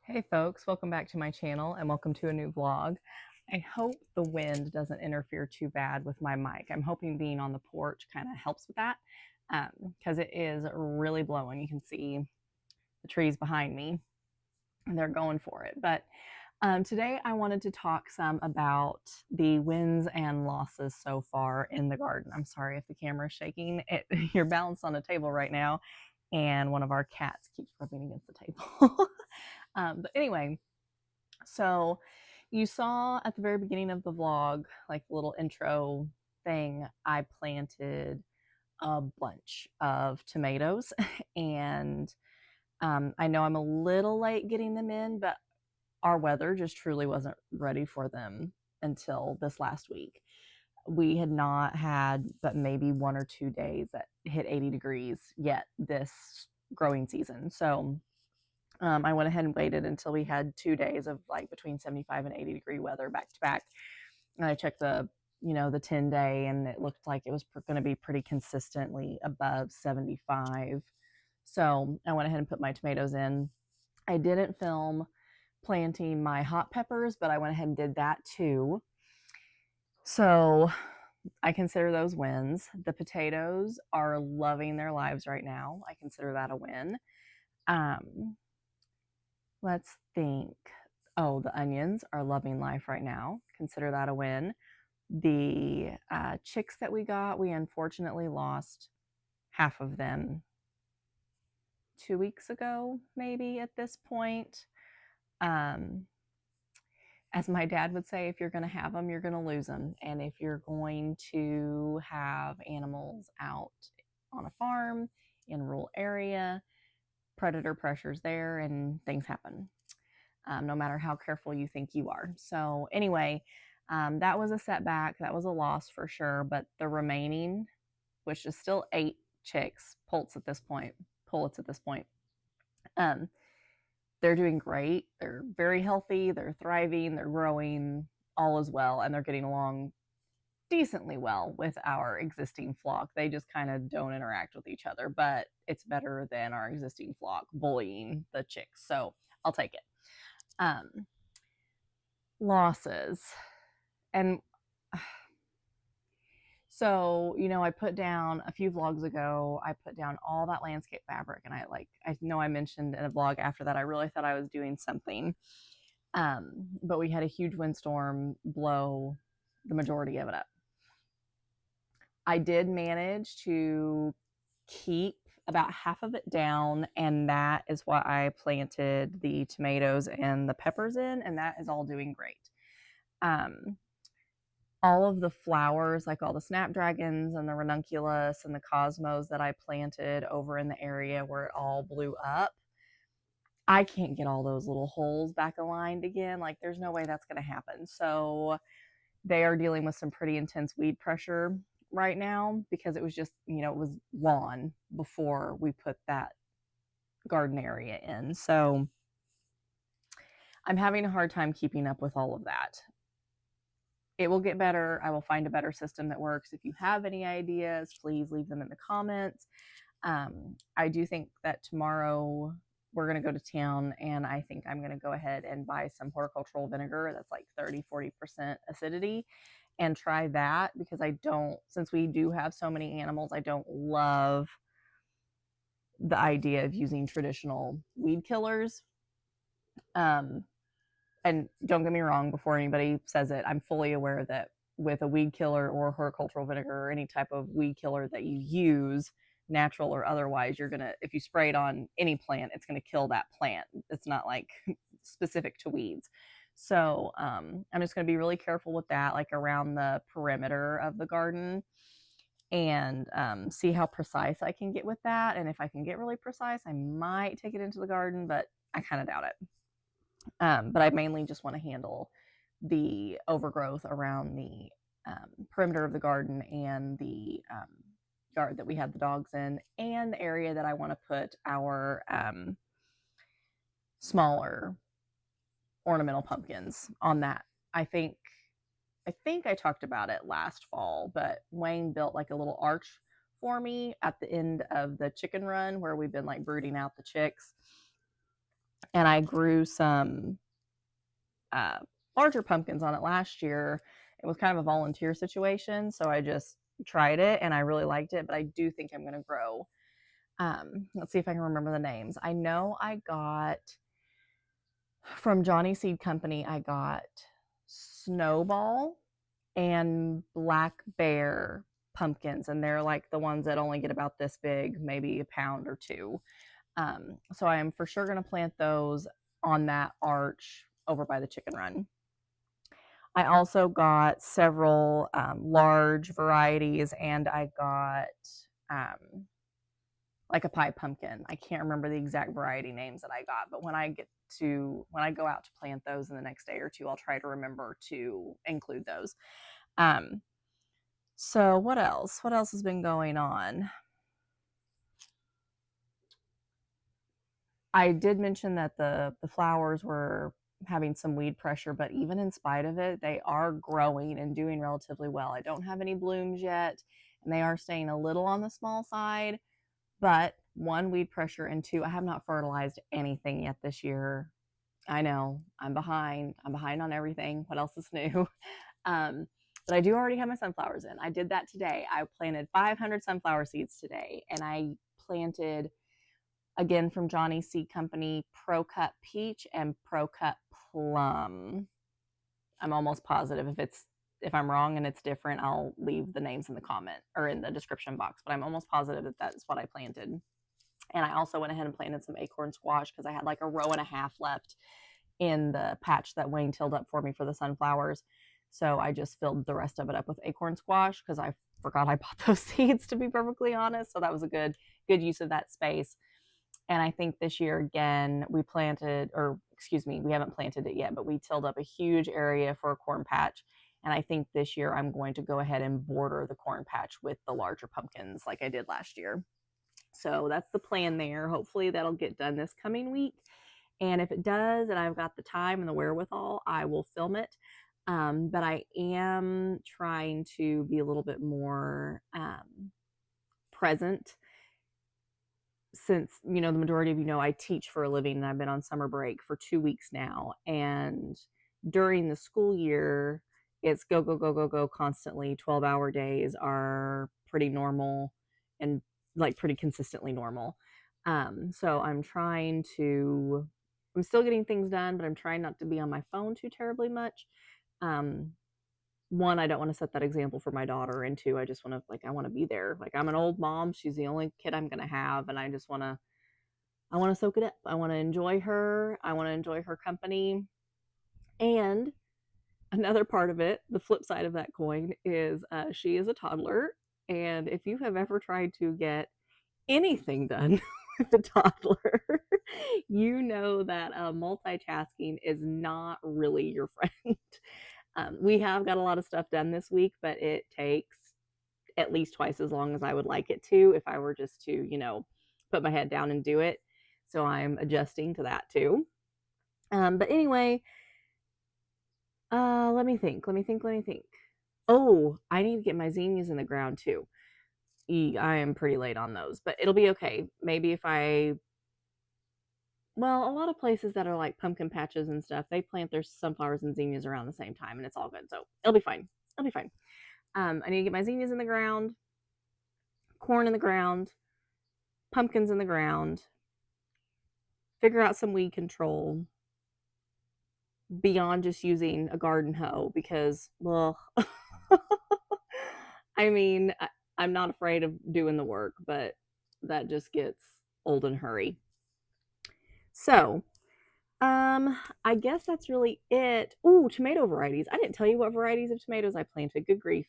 Hey folks, welcome back to my channel and welcome to a new vlog. I hope the wind doesn't interfere too bad with my mic. I'm hoping being on the porch kind of helps with that because it is really blowing. You can see the trees behind me and they're going for it. But today I wanted to talk some about the wins and losses so far in the garden. I'm sorry if the camera is shaking. You're balanced on a table right now and one of our cats keeps rubbing against the table. But anyway, so you saw at the very beginning of the vlog, like the little intro thing, I planted a bunch of tomatoes and I know I'm a little late getting them in, but our weather just truly wasn't ready for them until this last week. We had not had but maybe 1 or 2 days that hit 80 degrees yet this growing season. So I went ahead and waited until we had 2 days of like between 75 and 80-degree weather back to back. And I checked the 10-day and it looked like it was going to be pretty consistently above 75. So I went ahead and put my tomatoes in. I didn't film planting my hot peppers, but I went ahead and did that too. So I consider those wins. The potatoes are loving their lives right now. I consider that a win. Um, Let's think. Oh, the onions are loving life right now. Consider that a win. The chicks that we got, we unfortunately lost half of them 2 weeks ago, maybe at this point. As my dad would say, if you're going to have them, you're going to lose them. And if you're going to have animals out on a farm in a rural area, predator pressure's there and things happen. No matter how careful you think you are. So anyway, that was a setback. That was a loss for sure. But the remaining, which is still 8 chicks, pullets at this point, they're doing great. They're very healthy. They're thriving. They're growing. All is well, and they're getting along decently well with our existing flock. They just kind of don't interact with each other, but it's better than our existing flock bullying the chicks. So I'll take it. Losses. And so, I put down a few vlogs ago, I put down all that landscape fabric and I know I mentioned in a vlog after that, I really thought I was doing something. But we had a huge windstorm blow the majority of it up. I did manage to keep about half of it down, and that is what I planted the tomatoes and the peppers in, and that is all doing great. All of the flowers, like all the snapdragons and the ranunculus and the cosmos that I planted over in the area where it all blew up, I can't get all those little holes back aligned again. Like, there's no way that's going to happen. So they are dealing with some pretty intense weed pressure right now because it was just, it was lawn before we put that garden area in. So I'm having a hard time keeping up with all of that. It will get better. I will find a better system that works. If you have any ideas, please leave them in the comments. I do think that tomorrow we're going to go to town, and I think I'm going to go ahead and buy some horticultural vinegar that's like 30-40% acidity and try that, because since we do have so many animals, I don't love the idea of using traditional weed killers. And don't get me wrong, before anybody says it, I'm fully aware that with a weed killer or horticultural vinegar or any type of weed killer that you use, natural or otherwise, if you spray it on any plant, it's gonna kill that plant. It's not like specific to weeds. So I'm just gonna be really careful with that, like around the perimeter of the garden, and see how precise I can get with that. And if I can get really precise, I might take it into the garden, but I kind of doubt it. But I mainly just want to handle the overgrowth around the perimeter of the garden and the yard that we have the dogs in, and the area that I want to put our smaller ornamental pumpkins on that. I think I talked about it last fall, but Wayne built like a little arch for me at the end of the chicken run where we've been like brooding out the chicks. and I grew some uh, larger pumpkins on it last year. It was kind of a volunteer situation, so I just tried it and I really liked it. But I do think I'm going to grow. Let's see if I can remember the names. I know I got from Johnny Seed Company, I got Snowball and Black Bear pumpkins, and they're like the ones that only get about this big, maybe a pound or two. So I am for sure going to plant those on that arch over by the chicken run. I also got several large varieties, and I got um, like a pie pumpkin. I can't remember the exact variety names that I got, but when I go out to plant those in the next day or two, I'll try to remember to include those. Um, so what else? What else has been going on? I did mention that the flowers were having some weed pressure, but even in spite of it, they are growing and doing relatively well. I don't have any blooms yet, and they are staying a little on the small side, but one, weed pressure, and two, I have not fertilized anything yet this year. I know I'm behind. I'm behind on everything. What else is new? Um, but I do already have my sunflowers in. I did that today. I planted 500 sunflower seeds today, and I planted again from Johnny Seed Company Pro Cut Peach and Pro Cut Plum. I'm almost positive if I'm wrong and it's different, I'll leave the names in the comment or in the description box. But I'm almost positive that that's what I planted. And I also went ahead and planted some acorn squash because I had like a row and a half left in the patch that Wayne tilled up for me for the sunflowers. So I just filled the rest of it up with acorn squash because I forgot I bought those seeds, to be perfectly honest. So that was a good use of that space. And I think this year again, we planted, or excuse me, we haven't planted it yet, but we tilled up a huge area for a corn patch. And I think this year I'm going to go ahead and border the corn patch with the larger pumpkins like I did last year. So that's the plan there. Hopefully that'll get done this coming week. And if it does, and I've got the time and the wherewithal, I will film it. But I am trying to be a little bit more present since, the majority of I teach for a living and I've been on summer break for 2 weeks now. And during the school year, it's go, go, go, go, go constantly. 12-hour days are pretty normal and like pretty consistently normal. So I'm still getting things done, but I'm trying not to be on my phone too terribly much. One, I don't want to set that example for my daughter, and two, I just want to I want to be there. Like, I'm an old mom, she's the only kid I'm going to have, and I want to soak it up. I want to enjoy her. I want to enjoy her company. And another part of it, the flip side of that coin, is she is a toddler, and if you have ever tried to get anything done with a toddler, you know that multitasking is not really your friend. We have got a lot of stuff done this week, but it takes at least twice as long as I would like it to if I were just to, put my head down and do it. So I'm adjusting to that too. But anyway, let me think. Oh, I need to get my zinnias in the ground too. I am pretty late on those, but it'll be okay. Maybe if well, a lot of places that are like pumpkin patches and stuff, they plant their sunflowers and zinnias around the same time, and it's all good. So it'll be fine. It'll be fine. I need to get my zinnias in the ground, corn in the ground, pumpkins in the ground, figure out some weed control beyond just using a garden hoe because, well, I mean, I'm not afraid of doing the work, but that just gets old and hurry. So, I guess that's really it. Ooh, tomato varieties. I didn't tell you what varieties of tomatoes I planted. Good grief.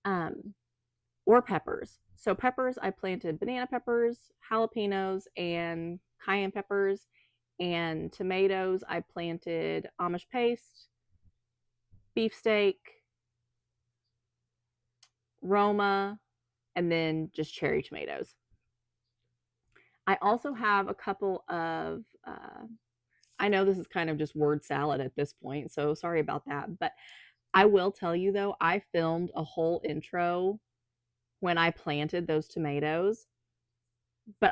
Or peppers. So peppers, I planted banana peppers, jalapenos, and cayenne peppers. And tomatoes, I planted Amish paste, beefsteak, Roma, and then just cherry tomatoes. I also have a couple of, I know this is kind of just word salad at this point, so sorry about that. But I will tell you though, I filmed a whole intro when I planted those tomatoes, but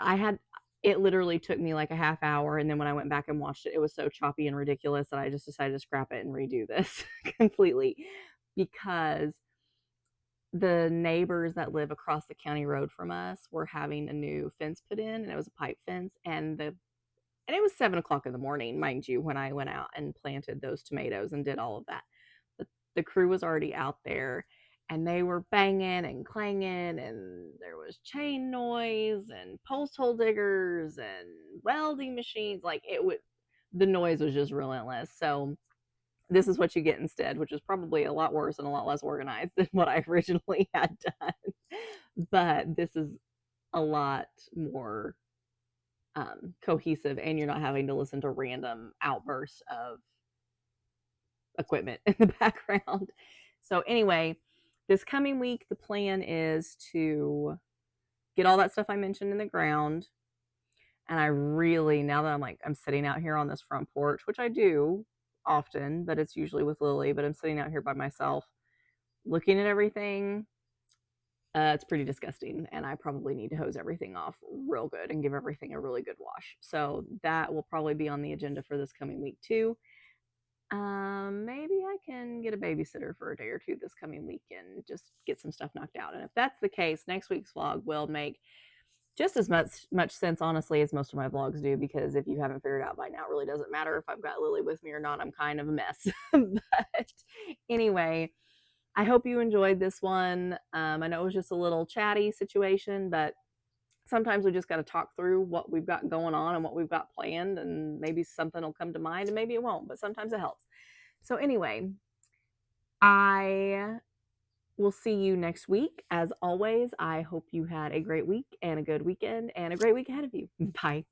it literally took me like a half hour. And then when I went back and watched it, it was so choppy and ridiculous that I just decided to scrap it and redo this completely, because the neighbors that live across the county road from us were having a new fence put in, and it was a pipe fence. And it was 7 o'clock in the morning, mind you, when I went out and planted those tomatoes and did all of that. The crew was already out there, and they were banging and clanging, and there was chain noise and post hole diggers and welding machines. Like, the noise was just relentless. So this is what you get instead, which is probably a lot worse and a lot less organized than what I originally had done. But this is a lot more cohesive, and you're not having to listen to random outbursts of equipment in the background. So, anyway, this coming week, the plan is to get all that stuff I mentioned in the ground. And I really, now that I'm sitting out here on this front porch, which I do often, but it's usually with Lily, but I'm sitting out here by myself looking at everything. It's pretty disgusting, and I probably need to hose everything off real good and give everything a really good wash. So that will probably be on the agenda for this coming week too. Maybe I can get a babysitter for a day or two this coming week and just get some stuff knocked out. And if that's the case, next week's vlog will make just as much sense, honestly, as most of my vlogs do, because if you haven't figured out by now, it really doesn't matter if I've got Lily with me or not. I'm kind of a mess. But anyway, I hope you enjoyed this one. I know it was just a little chatty situation, but sometimes we just got to talk through what we've got going on and what we've got planned, and maybe something will come to mind and maybe it won't, but sometimes it helps. So anyway, I will see you next week. As always, I hope you had a great week and a good weekend and a great week ahead of you. Bye.